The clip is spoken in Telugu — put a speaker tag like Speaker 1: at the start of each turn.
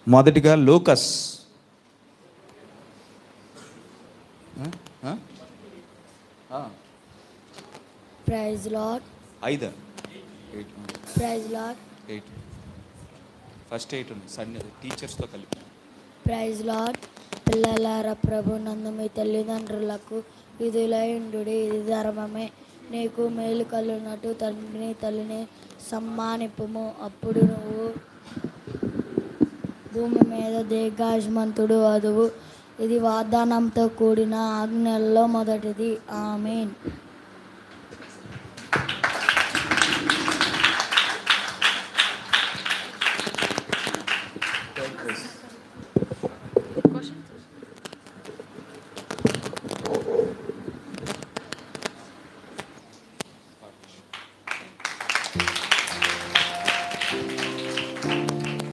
Speaker 1: మొదటిగా Lucas
Speaker 2: praise lord.
Speaker 1: 5
Speaker 2: praise lord.
Speaker 1: 8 first 8 ఉంది సండే టీచర్స్తో కలిపి.
Speaker 2: Praise lord. పిల్లలారా ప్రభు నందు మీ తల్లిదండ్రులకు విధులై ఉండుడి, ఇది ధర్మమే. నీకు మేలు కలుగునట్టు తండ్రిని తల్లిని సమ్మానిప్పుము, అప్పుడు నువ్వు భూమి మీద దీర్ఘాయుష్మంతుడు అదువు. ఇది వాగ్దానంతో కూడిన ఆజ్ఞల్లో మొదటిది. ఆమేన్.